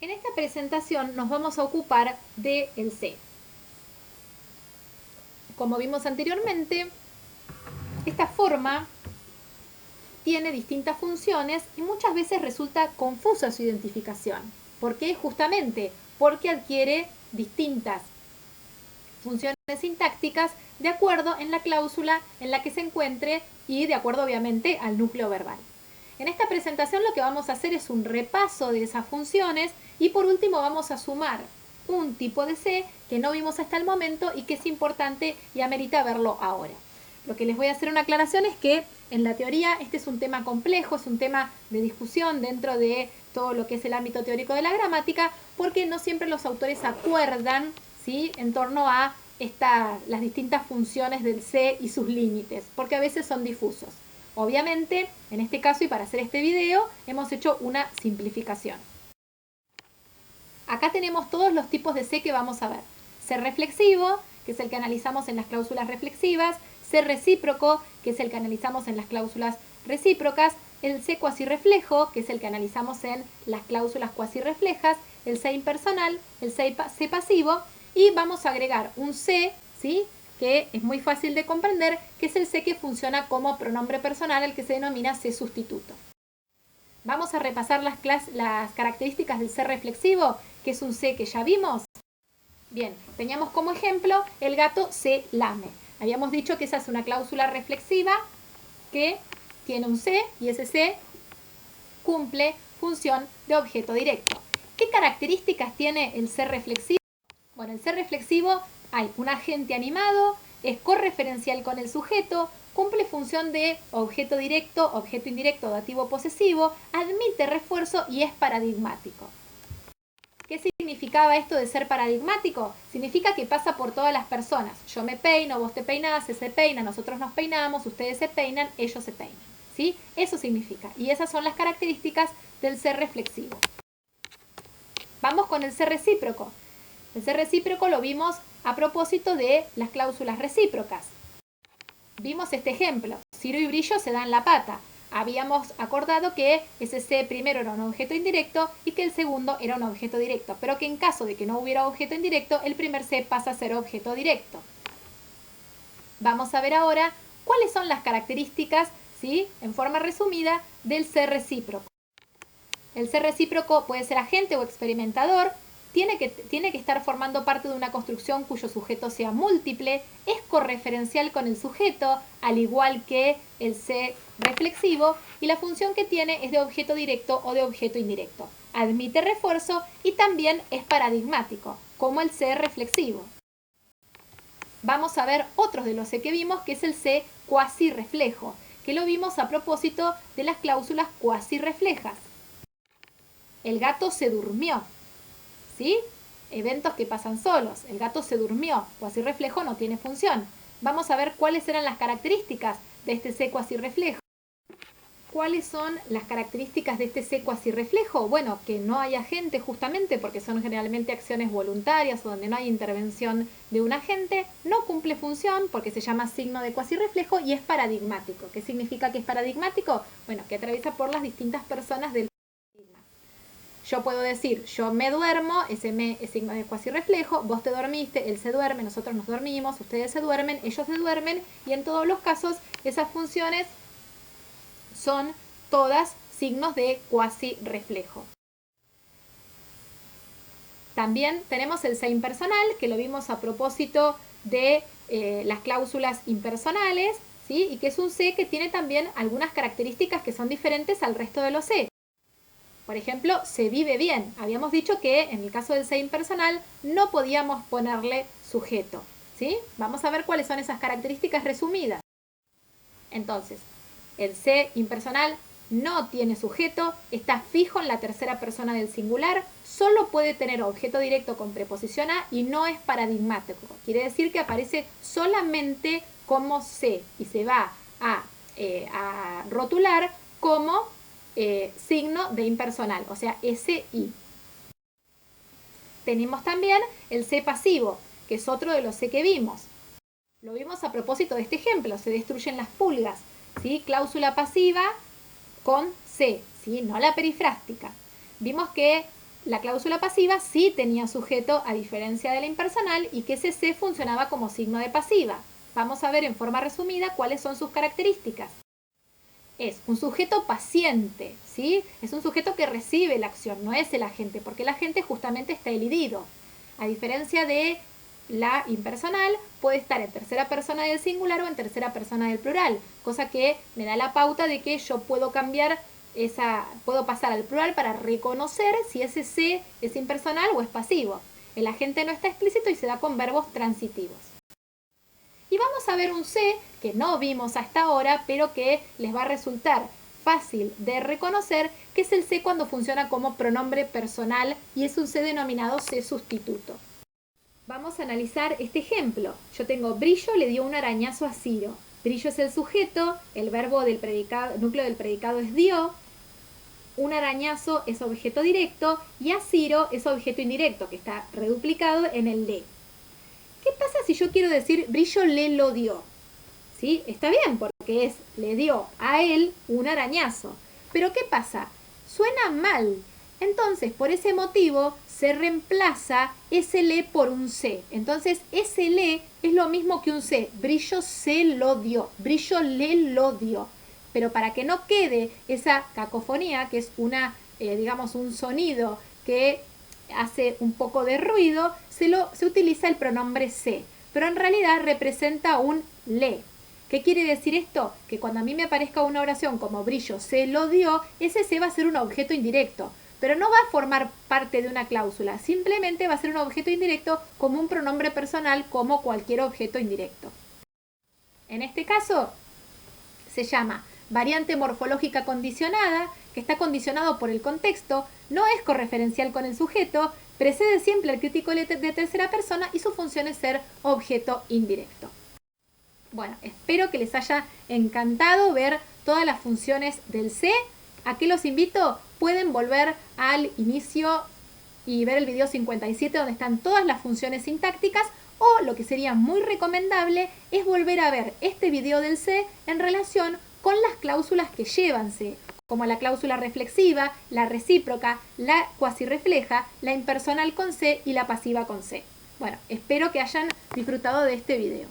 En esta presentación nos vamos a ocupar del C. Como vimos anteriormente, esta forma tiene distintas funciones y muchas veces resulta confusa su identificación. ¿Por qué? Justamente porque adquiere distintas funciones sintácticas de acuerdo en la cláusula en la que se encuentre y de acuerdo obviamente al núcleo verbal. En esta presentación lo que vamos a hacer es un repaso de esas funciones y por último vamos a sumar un tipo de C que no vimos hasta el momento y que es importante y amerita verlo ahora. Lo que les voy a hacer una aclaración es que en la teoría este es un tema complejo, es un tema de discusión dentro de todo lo que es el ámbito teórico de la gramática, porque no siempre los autores acuerdan, ¿sí?, en torno a las distintas funciones del C y sus límites, porque a veces son difusos. Obviamente, en este caso y para hacer este video, hemos hecho una simplificación. Acá tenemos todos los tipos de C que vamos a ver. C reflexivo, que es el que analizamos en las cláusulas reflexivas, C recíproco, que es el que analizamos en las cláusulas recíprocas, el C cuasirreflejo, que es el que analizamos en las cláusulas cuasirreflejas, el C impersonal, el C pasivo, y vamos a agregar un C, ¿sí?, que es muy fácil de comprender, que es el C que funciona como pronombre personal, el que se denomina C sustituto. Vamos a repasar las características del C reflexivo, que es un C que ya vimos. Bien, teníamos como ejemplo el gato se lame. Habíamos dicho que esa es una cláusula reflexiva que tiene un C y ese C cumple función de objeto directo. ¿Qué características tiene el C reflexivo? Bueno, el C reflexivo hay un agente animado, es correferencial con el sujeto, cumple función de objeto directo, objeto indirecto, dativo posesivo, admite refuerzo y es paradigmático. ¿Qué significaba esto de ser paradigmático? Significa que pasa por todas las personas. Yo me peino, vos te peinás, él se peina, nosotros nos peinamos, ustedes se peinan, ellos se peinan. ¿Sí? Eso significa. Y esas son las características del ser reflexivo. Vamos con el ser recíproco. El ser recíproco lo vimos a propósito de las cláusulas recíprocas. Vimos este ejemplo. Ciro y Brillo se dan la pata. Habíamos acordado que ese C primero era un objeto indirecto y que el segundo era un objeto directo, pero que en caso de que no hubiera objeto indirecto, el primer C pasa a ser objeto directo. Vamos a ver ahora cuáles son las características, ¿sí?, en forma resumida, del ser recíproco. El ser recíproco puede ser agente o experimentador, tiene que estar formando parte de una construcción cuyo sujeto sea múltiple, es correferencial con el sujeto, al igual que el C reflexivo, y la función que tiene es de objeto directo o de objeto indirecto. Admite refuerzo y también es paradigmático, como el C reflexivo. Vamos a ver otros de los C que vimos, que es el C cuasirreflejo, que lo vimos a propósito de las cláusulas cuasirreflejas. El gato se durmió. ¿Sí? Eventos que pasan solos. El gato se durmió. Cuasirreflejo no tiene función. Vamos a ver cuáles eran las características de este C cuasirreflejo. ¿Cuáles son las características de este C cuasirreflejo? Bueno, que no hay agente justamente porque son generalmente acciones voluntarias o donde no hay intervención de un agente. No cumple función porque se llama signo de cuasirreflejo y es paradigmático. ¿Qué significa que es paradigmático? Bueno, que atraviesa por las distintas personas del paradigma. Yo puedo decir, yo me duermo, ese me es signo de cuasirreflejo, vos te dormiste, él se duerme, nosotros nos dormimos, ustedes se duermen, ellos se duermen, y en todos los casos esas funciones son todas signos de cuasirreflejo. También tenemos el C impersonal, que lo vimos a propósito de las cláusulas impersonales, ¿sí?, y que es un C que tiene también algunas características que son diferentes al resto de los C. Por ejemplo, se vive bien. Habíamos dicho que en el caso del C impersonal no podíamos ponerle sujeto, ¿sí? Vamos a ver cuáles son esas características resumidas. Entonces, el C impersonal no tiene sujeto, está fijo en la tercera persona del singular, solo puede tener objeto directo con preposición a y no es paradigmático. Quiere decir que aparece solamente como C y se va a rotular como signo de impersonal, o sea, SI. Tenemos también el C pasivo, que es otro de los C que vimos. Lo vimos a propósito de este ejemplo, se destruyen las pulgas, ¿sí? Cláusula pasiva con C, ¿sí?, no la perifrástica. Vimos que la cláusula pasiva sí tenía sujeto a diferencia de la impersonal y que ese se funcionaba como signo de pasiva. Vamos a ver en forma resumida cuáles son sus características. Es un sujeto paciente, ¿sí? Es un sujeto que recibe la acción, no es el agente, porque el agente justamente está elidido. A diferencia de la impersonal, puede estar en tercera persona del singular o en tercera persona del plural, cosa que me da la pauta de que yo puedo cambiar puedo pasar al plural para reconocer si ese se es impersonal o es pasivo. El agente no está explícito y se da con verbos transitivos. Y vamos a ver un se que no vimos hasta ahora, pero que les va a resultar fácil de reconocer, que es el se cuando funciona como pronombre personal y es un se denominado se sustituto. Vamos a analizar este ejemplo. Yo tengo Brillo le dio un arañazo a Ciro. Brillo es el sujeto, el verbo del predicado, el núcleo del predicado es dio, un arañazo es objeto directo y a Ciro es objeto indirecto, que está reduplicado en el le. ¿Qué pasa si yo quiero decir Brillo le lo dio? ¿Sí? Está bien, porque le dio a él un arañazo. Pero ¿qué pasa? Suena mal. Entonces, por ese motivo, se reemplaza ese le por un se. Entonces, ese le es lo mismo que un se. Brillo se lo dio. Brillo le lo dio. Pero para que no quede esa cacofonía, que es digamos, un sonido que hace un poco de ruido, se utiliza el pronombre se. Pero en realidad representa un le. ¿Qué quiere decir esto? Que cuando a mí me aparezca una oración como Brillo se lo dio, ese se va a ser un objeto indirecto, pero no va a formar parte de una cláusula, simplemente va a ser un objeto indirecto como un pronombre personal, como cualquier objeto indirecto. En este caso se llama variante morfológica condicionada, que está condicionado por el contexto, no es correferencial con el sujeto, precede siempre al crítico de tercera persona y su función es ser objeto indirecto. Bueno, espero que les haya encantado ver todas las funciones del se. ¿A qué los invito? Pueden volver al inicio y ver el video 57 donde están todas las funciones sintácticas, o lo que sería muy recomendable es volver a ver este video del se en relación con las cláusulas que llevan se, como la cláusula reflexiva, la recíproca, la cuasirrefleja, la impersonal con se y la pasiva con se. Bueno, espero que hayan disfrutado de este video.